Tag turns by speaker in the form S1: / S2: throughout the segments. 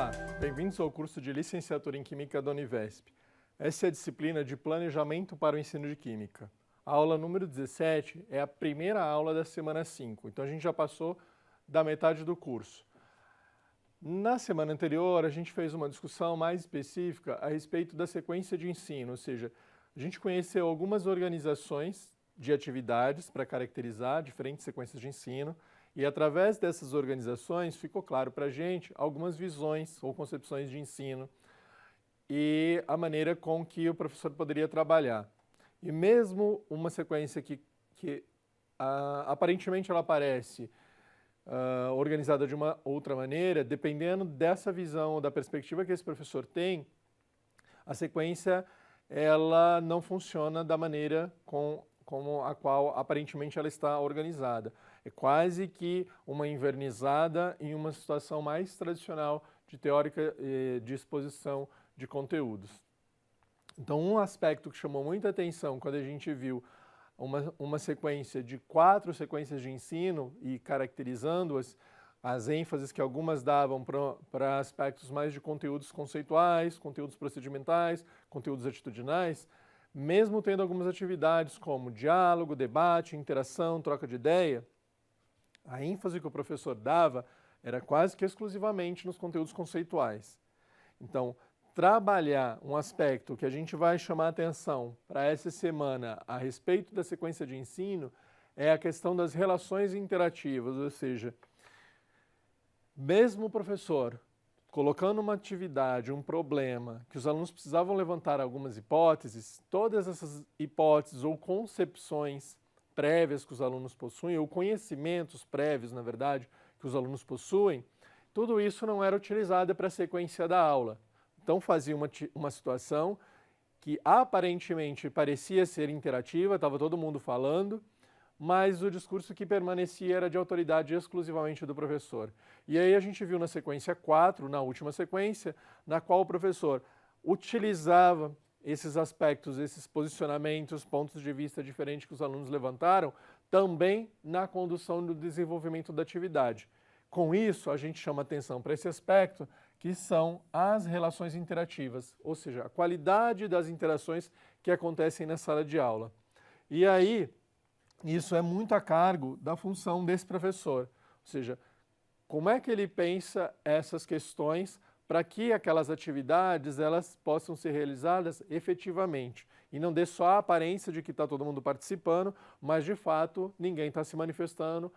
S1: Olá, bem-vindos ao curso de Licenciatura em Química da Univesp. Essa é a disciplina de Planejamento para o Ensino de Química. A aula número 17 é a primeira aula da semana 5, então a gente já passou da metade do curso. Na semana anterior, a gente fez uma discussão mais específica a respeito da sequência de ensino, ou seja, a gente conheceu algumas organizações de atividades para caracterizar diferentes sequências de ensino e, através dessas organizações, ficou claro para a gente algumas visões ou concepções de ensino e a maneira com que o professor poderia trabalhar. E mesmo uma sequência que aparentemente ela parece organizada de uma outra maneira, dependendo dessa visão ou da perspectiva que esse professor tem, a sequência ela não funciona da maneira como a qual aparentemente ela está organizada. É quase que uma invernizada em uma situação mais tradicional de teórica de exposição de conteúdos. Então, um aspecto que chamou muita atenção quando a gente viu uma sequência de 4 sequências de ensino e caracterizando-as, as ênfases que algumas davam para aspectos mais de conteúdos conceituais, conteúdos procedimentais, conteúdos atitudinais, mesmo tendo algumas atividades como diálogo, debate, interação, troca de ideia, a ênfase que o professor dava era quase que exclusivamente nos conteúdos conceituais. Então, trabalhar um aspecto que a gente vai chamar a atenção para essa semana a respeito da sequência de ensino é a questão das relações interativas, ou seja, mesmo o professor colocando uma atividade, um problema, que os alunos precisavam levantar algumas hipóteses, todas essas hipóteses ou concepções prévias que os alunos possuem, ou conhecimentos prévios, na verdade, que os alunos possuem, tudo isso não era utilizado para a sequência da aula. Então fazia uma situação que aparentemente parecia ser interativa, estava todo mundo falando, mas o discurso que permanecia era de autoridade exclusivamente do professor. E aí a gente viu na sequência 4, na última sequência, na qual o professor utilizava esses aspectos, esses posicionamentos, pontos de vista diferentes que os alunos levantaram, também na condução do desenvolvimento da atividade. Com isso, a gente chama atenção para esse aspecto, que são as relações interativas, ou seja, a qualidade das interações que acontecem na sala de aula. E aí, isso é muito a cargo da função desse professor, ou seja, como é que ele pensa essas questões para que aquelas atividades elas possam ser realizadas efetivamente e não dê só a aparência de que está todo mundo participando, mas de fato ninguém está se manifestando,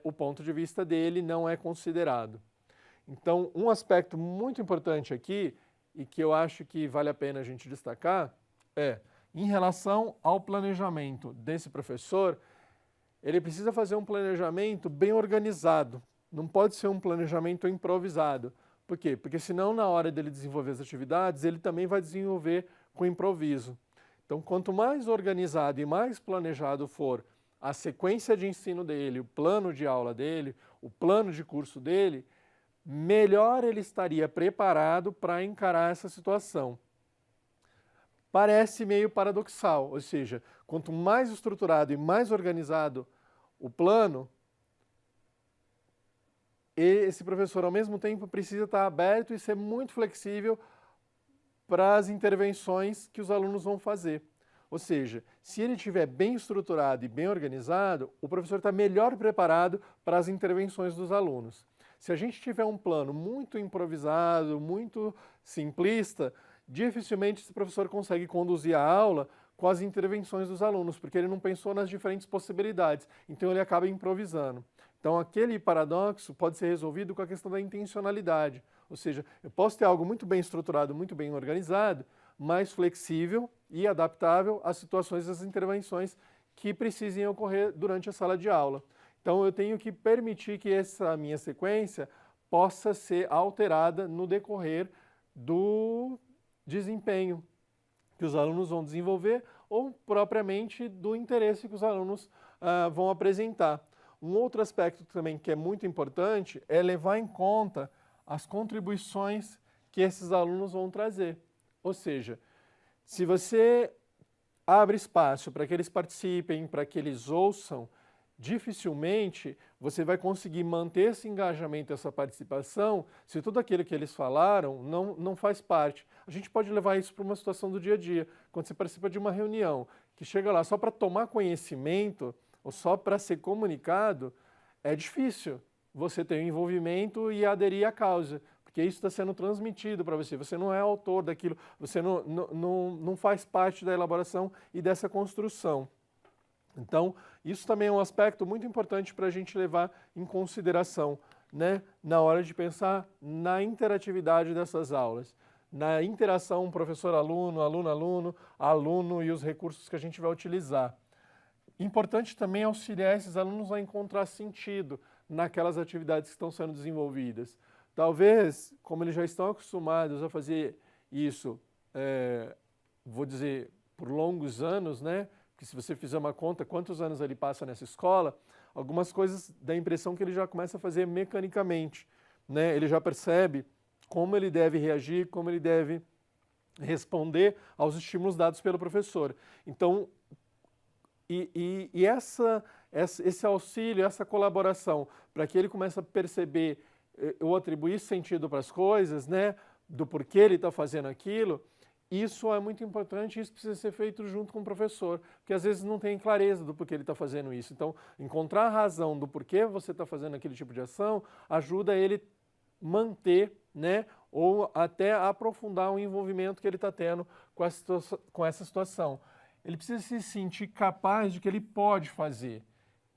S1: o ponto de vista dele não é considerado. Então, um aspecto muito importante aqui e que eu acho que vale a pena a gente destacar é, em relação ao planejamento desse professor, ele precisa fazer um planejamento bem organizado, não pode ser um planejamento improvisado. Por quê? Porque senão na hora dele desenvolver as atividades, ele também vai desenvolver com improviso. Então, quanto mais organizado e mais planejado for a sequência de ensino dele, o plano de aula dele, o plano de curso dele, melhor ele estaria preparado para encarar essa situação. Parece meio paradoxal, ou seja, quanto mais estruturado e mais organizado o plano, esse professor, ao mesmo tempo, precisa estar aberto e ser muito flexível para as intervenções que os alunos vão fazer. Ou seja, se ele estiver bem estruturado e bem organizado, o professor está melhor preparado para as intervenções dos alunos. Se a gente tiver um plano muito improvisado, muito simplista, dificilmente esse professor consegue conduzir a aula com as intervenções dos alunos, porque ele não pensou nas diferentes possibilidades, então ele acaba improvisando. Então, aquele paradoxo pode ser resolvido com a questão da intencionalidade, ou seja, eu posso ter algo muito bem estruturado, muito bem organizado, mais flexível e adaptável às situações e às intervenções que precisem ocorrer durante a sala de aula. Então, eu tenho que permitir que essa minha sequência possa ser alterada no decorrer do desempenho que os alunos vão desenvolver ou propriamente do interesse que os alunos vão apresentar. Um outro aspecto também que é muito importante é levar em conta as contribuições que esses alunos vão trazer. Ou seja, se você abre espaço para que eles participem, para que eles ouçam, dificilmente você vai conseguir manter esse engajamento, essa participação, se tudo aquilo que eles falaram não faz parte. A gente pode levar isso para uma situação do dia a dia. Quando você participa de uma reunião, que chega lá só para tomar conhecimento ou só para ser comunicado, é difícil você ter um envolvimento e aderir à causa, porque isso está sendo transmitido para você. Você não é autor daquilo, você não faz parte da elaboração e dessa construção. Então, isso também é um aspecto muito importante para a gente levar em consideração, né, na hora de pensar na interatividade dessas aulas, na interação professor-aluno, aluno-aluno, aluno e os recursos que a gente vai utilizar. Importante também auxiliar esses alunos a encontrar sentido naquelas atividades que estão sendo desenvolvidas. Talvez, como eles já estão acostumados a fazer isso, vou dizer, por longos anos, né? Porque se você fizer uma conta, quantos anos ele passa nessa escola, algumas coisas dá a impressão que ele já começa a fazer mecanicamente, né? Ele já percebe como ele deve reagir, como ele deve responder aos estímulos dados pelo professor. Então, esse auxílio, essa colaboração, para que ele comece a perceber ou atribuir sentido para as coisas, né, do porquê ele está fazendo aquilo, isso é muito importante e isso precisa ser feito junto com o professor, porque às vezes não tem clareza do porquê ele está fazendo isso. Então, encontrar a razão do porquê você está fazendo aquele tipo de ação ajuda ele manter, né, ou até aprofundar o envolvimento que ele está tendo com essa situação. Ele precisa se sentir capaz de que ele pode fazer,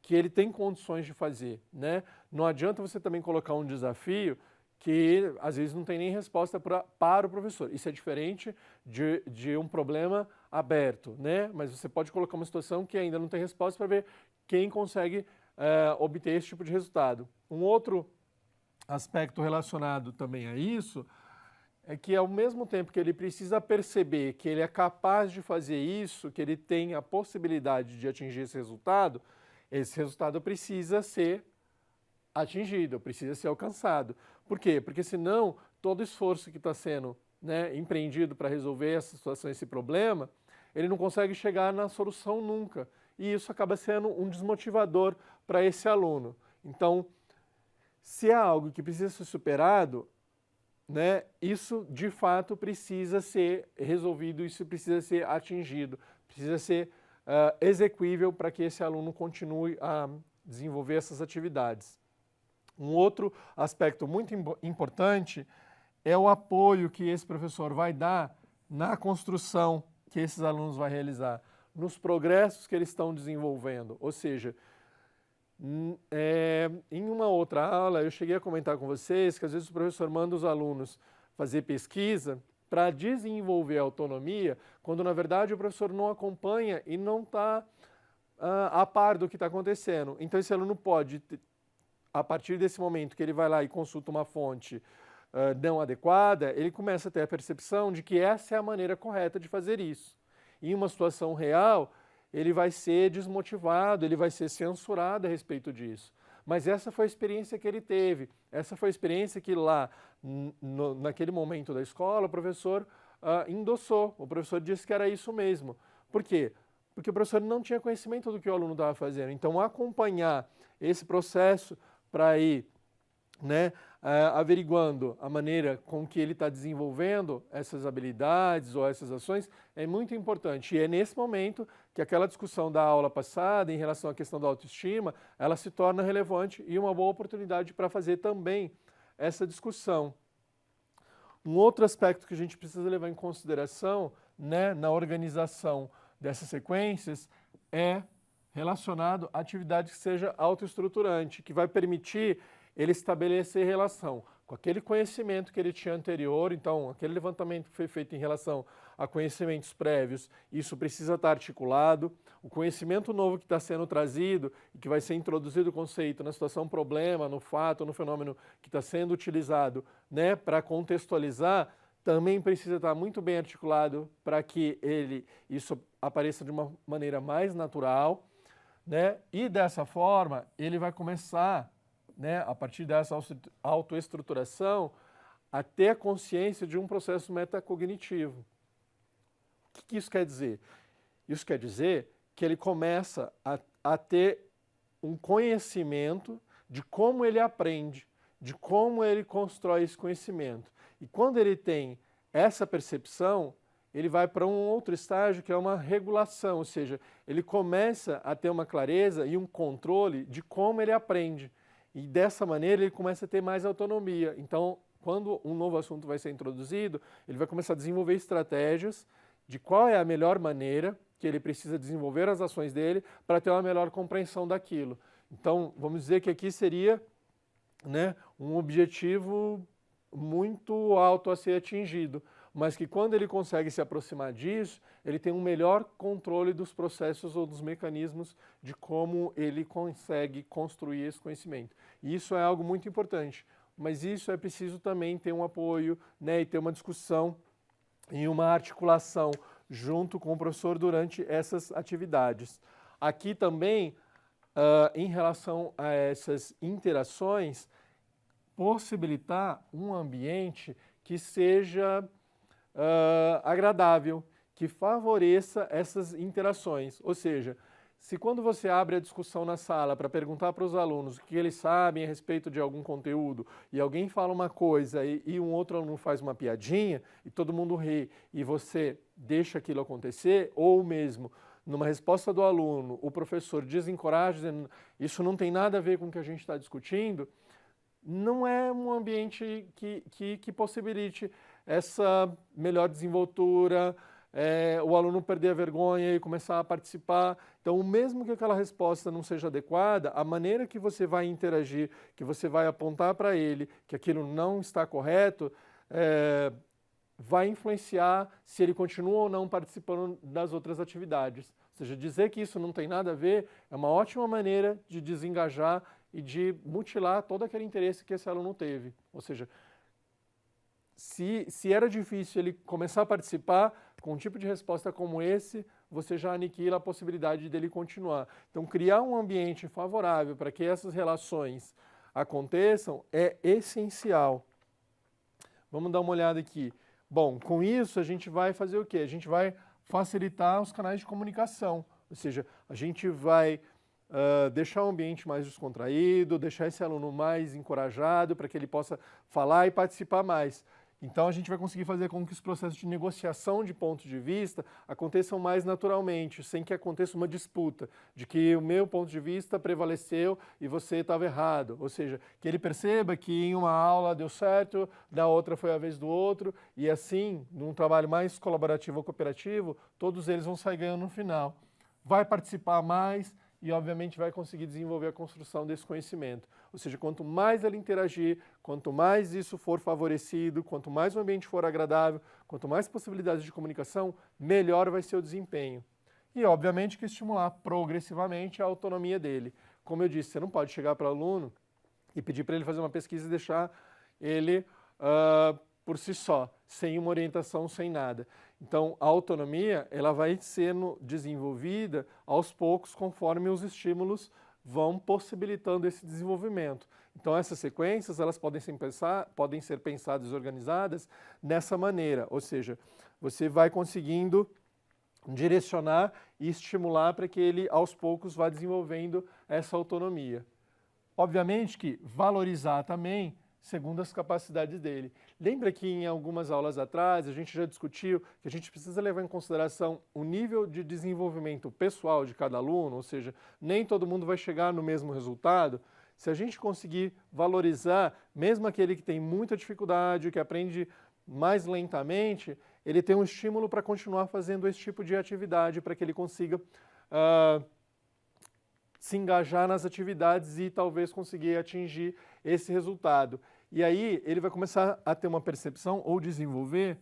S1: que ele tem condições de fazer, né? Não adianta você também colocar um desafio que às vezes não tem nem resposta para o professor. Isso é diferente de um problema aberto, né? Mas você pode colocar uma situação que ainda não tem resposta para ver quem consegue obter esse tipo de resultado. Um outro aspecto relacionado também a isso é que ao mesmo tempo que ele precisa perceber que ele é capaz de fazer isso, que ele tem a possibilidade de atingir esse resultado precisa ser atingido, precisa ser alcançado. Por quê? Porque senão todo esforço que está sendo, né, empreendido para resolver essa situação, esse problema, ele não consegue chegar na solução nunca. E isso acaba sendo um desmotivador para esse aluno. Então, se é algo que precisa ser superado, né, isso de fato precisa ser resolvido, isso precisa ser atingido, precisa ser exequível para que esse aluno continue a desenvolver essas atividades. Um outro aspecto muito importante é o apoio que esse professor vai dar na construção que esses alunos vão realizar, nos progressos que eles estão desenvolvendo. Ou seja, em uma outra aula eu cheguei a comentar com vocês que às vezes o professor manda os alunos fazer pesquisa para desenvolver a autonomia, quando na verdade o professor não acompanha e não está a par do que está acontecendo. Então esse aluno pode, a partir desse momento que ele vai lá e consulta uma fonte não adequada, ele começa a ter a percepção de que essa é a maneira correta de fazer isso. Em uma situação real, ele vai ser desmotivado, ele vai ser censurado a respeito disso. Mas essa foi a experiência que ele teve, essa foi a experiência que lá, naquele momento da escola, o professor endossou, o professor disse que era isso mesmo. Por quê? Porque o professor não tinha conhecimento do que o aluno estava fazendo. Então, acompanhar esse processo para ir, né, averiguando a maneira com que ele está desenvolvendo essas habilidades ou essas ações é muito importante. E é nesse momento que aquela discussão da aula passada em relação à questão da autoestima, ela se torna relevante e uma boa oportunidade para fazer também essa discussão. Um outro aspecto que a gente precisa levar em consideração, né, na organização dessas sequências é relacionado à atividade que seja autoestruturante, que vai permitir ele estabelecer relação com aquele conhecimento que ele tinha anterior. Então, aquele levantamento que foi feito em relação a conhecimentos prévios, isso precisa estar articulado. O conhecimento novo que está sendo trazido e que vai ser introduzido o conceito na situação problema, no fato, no fenômeno que está sendo utilizado, né, para contextualizar, também precisa estar muito bem articulado para que isso apareça de uma maneira mais natural, né? E dessa forma, ele vai começar, né, a partir dessa autoestruturação, a ter a consciência de um processo metacognitivo. O que isso quer dizer? Isso quer dizer que ele começa a ter um conhecimento de como ele aprende, de como ele constrói esse conhecimento. E quando ele tem essa percepção, ele vai para um outro estágio que é uma regulação, ou seja, ele começa a ter uma clareza e um controle de como ele aprende. E dessa maneira ele começa a ter mais autonomia. Então, quando um novo assunto vai ser introduzido, ele vai começar a desenvolver estratégias de qual é a melhor maneira que ele precisa desenvolver as ações dele para ter uma melhor compreensão daquilo. Então, vamos dizer que aqui seria, né, um objetivo muito alto a ser atingido, mas que quando ele consegue se aproximar disso, ele tem um melhor controle dos processos ou dos mecanismos de como ele consegue construir esse conhecimento. E isso é algo muito importante, mas isso é preciso também ter um apoio, né, e ter uma discussão e uma articulação junto com o professor durante essas atividades. Aqui também, em relação a essas interações, possibilitar um ambiente que seja agradável, que favoreça essas interações. Ou seja, se quando você abre a discussão na sala para perguntar para os alunos o que eles sabem a respeito de algum conteúdo e alguém fala uma coisa e um outro aluno faz uma piadinha e todo mundo ri e você deixa aquilo acontecer, ou mesmo numa resposta do aluno o professor desencoraja, dizendo isso não tem nada a ver com o que a gente está discutindo, não é um ambiente que possibilite essa melhor desenvoltura, o aluno perder a vergonha e começar a participar. Então, mesmo que aquela resposta não seja adequada, a maneira que você vai interagir, que você vai apontar para ele que aquilo não está correto, vai influenciar se ele continua ou não participando das outras atividades. Ou seja, dizer que isso não tem nada a ver é uma ótima maneira de desengajar e de mutilar todo aquele interesse que esse aluno teve. Ou seja, se era difícil ele começar a participar, com um tipo de resposta como esse, você já aniquila a possibilidade dele continuar. Então, criar um ambiente favorável para que essas relações aconteçam é essencial. Vamos dar uma olhada aqui. Bom, com isso a gente vai fazer o quê? A gente vai facilitar os canais de comunicação, ou seja, a gente vai deixar o ambiente mais descontraído, deixar esse aluno mais encorajado para que ele possa falar e participar mais. Então, a gente vai conseguir fazer com que os processos de negociação de pontos de vista aconteçam mais naturalmente, sem que aconteça uma disputa, de que o meu ponto de vista prevaleceu e você estava errado. Ou seja, que ele perceba que em uma aula deu certo, na outra foi a vez do outro, e assim, num trabalho mais colaborativo ou cooperativo, todos eles vão sair ganhando no final. Vai participar mais e, obviamente, vai conseguir desenvolver a construção desse conhecimento. Ou seja, quanto mais ele interagir, quanto mais isso for favorecido, quanto mais o ambiente for agradável, quanto mais possibilidades de comunicação, melhor vai ser o desempenho. E, obviamente, que estimular progressivamente a autonomia dele. Como eu disse, você não pode chegar para o aluno e pedir para ele fazer uma pesquisa e deixar ele por si só, sem uma orientação, sem nada. Então, a autonomia ela vai sendo desenvolvida aos poucos conforme os estímulos vão possibilitando esse desenvolvimento. Então, essas sequências elas podem ser pensadas e organizadas nessa maneira, ou seja, você vai conseguindo direcionar e estimular para que ele, aos poucos, vá desenvolvendo essa autonomia. Obviamente que valorizar também segundo as capacidades dele. Lembra que em algumas aulas atrás a gente já discutiu que a gente precisa levar em consideração o nível de desenvolvimento pessoal de cada aluno, ou seja, nem todo mundo vai chegar no mesmo resultado. Se a gente conseguir valorizar, mesmo aquele que tem muita dificuldade, que aprende mais lentamente, ele tem um estímulo para continuar fazendo esse tipo de atividade, para que ele consiga se engajar nas atividades e talvez conseguir atingir esse resultado. E aí ele vai começar a ter uma percepção ou desenvolver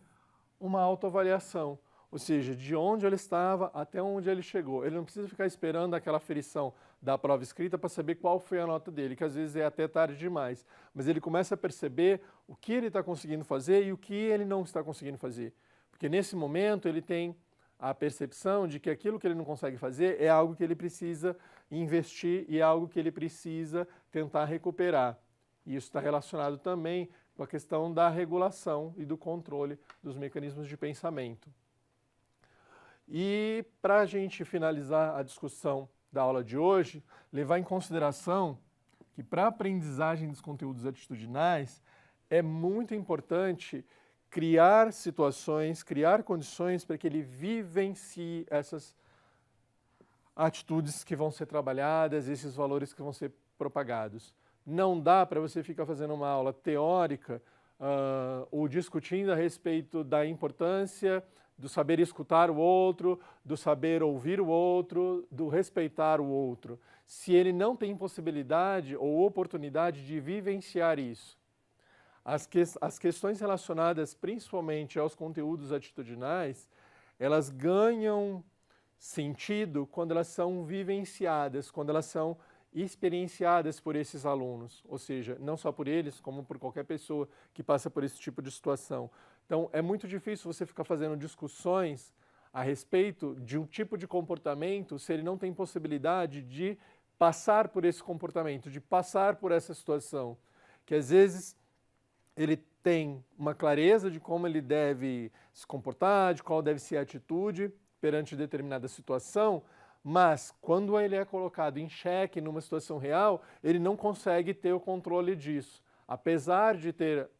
S1: uma autoavaliação, ou seja, de onde ele estava até onde ele chegou. Ele não precisa ficar esperando aquela aferição da prova escrita para saber qual foi a nota dele, que às vezes é até tarde demais. Mas ele começa a perceber o que ele está conseguindo fazer e o que ele não está conseguindo fazer. Porque nesse momento ele tem a percepção de que aquilo que ele não consegue fazer é algo que ele precisa investir e é algo que ele precisa tentar recuperar. E isso está relacionado também com a questão da regulação e do controle dos mecanismos de pensamento. E para a gente finalizar a discussão da aula de hoje, levar em consideração que para a aprendizagem dos conteúdos atitudinais é muito importante criar situações, criar condições para que ele vivencie essas atitudes que vão ser trabalhadas, esses valores que vão ser propagados. Não dá para você ficar fazendo uma aula teórica ou discutindo a respeito da importância do saber escutar o outro, do saber ouvir o outro, do respeitar o outro, se ele não tem possibilidade ou oportunidade de vivenciar isso. As questões relacionadas principalmente aos conteúdos atitudinais, elas ganham sentido quando elas são vivenciadas, quando elas são experienciadas por esses alunos, ou seja, não só por eles, como por qualquer pessoa que passa por esse tipo de situação. Então, é muito difícil você ficar fazendo discussões a respeito de um tipo de comportamento se ele não tem possibilidade de passar por esse comportamento, de passar por essa situação, que às vezes ele tem uma clareza de como ele deve se comportar, de qual deve ser a atitude perante determinada situação, mas quando ele é colocado em xeque numa situação real, ele não consegue ter o controle disso. Apesar de ter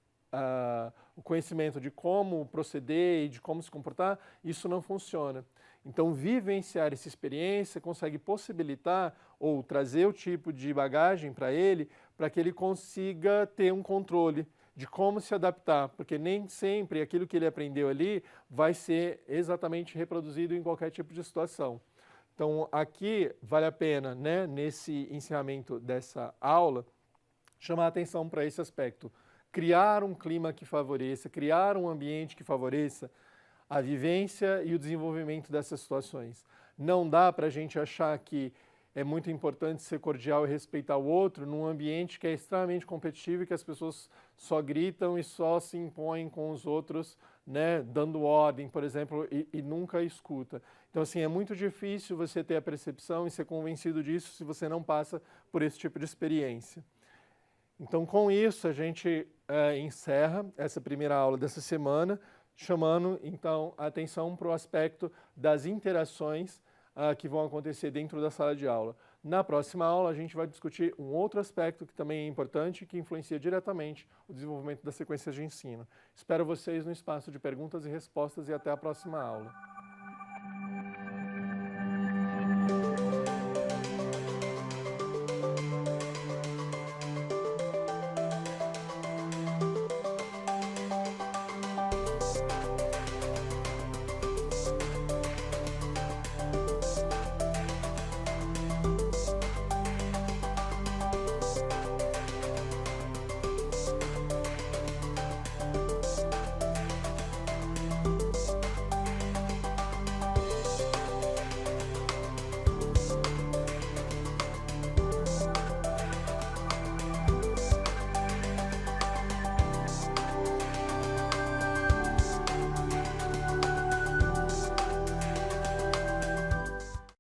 S1: o conhecimento de como proceder e de como se comportar, isso não funciona. Então, vivenciar essa experiência consegue possibilitar ou trazer o tipo de bagagem para que ele consiga ter um controle de como se adaptar, porque nem sempre aquilo que ele aprendeu ali vai ser exatamente reproduzido em qualquer tipo de situação. Então, aqui vale a pena, né, nesse encerramento dessa aula, chamar a atenção para esse aspecto. Criar um clima que favoreça, criar um ambiente que favoreça a vivência e o desenvolvimento dessas situações. Não dá para a gente achar que é muito importante ser cordial e respeitar o outro num ambiente que é extremamente competitivo e que as pessoas só gritam e só se impõem com os outros, né, dando ordem, por exemplo, e nunca escuta. Então, assim, é muito difícil você ter a percepção e ser convencido disso se você não passa por esse tipo de experiência. Então, com isso, a gente encerra essa primeira aula dessa semana, chamando, então, a atenção para o aspecto das interações que vão acontecer dentro da sala de aula. Na próxima aula, a gente vai discutir um outro aspecto que também é importante e que influencia diretamente o desenvolvimento das sequências de ensino. Espero vocês no espaço de perguntas e respostas e até a próxima aula.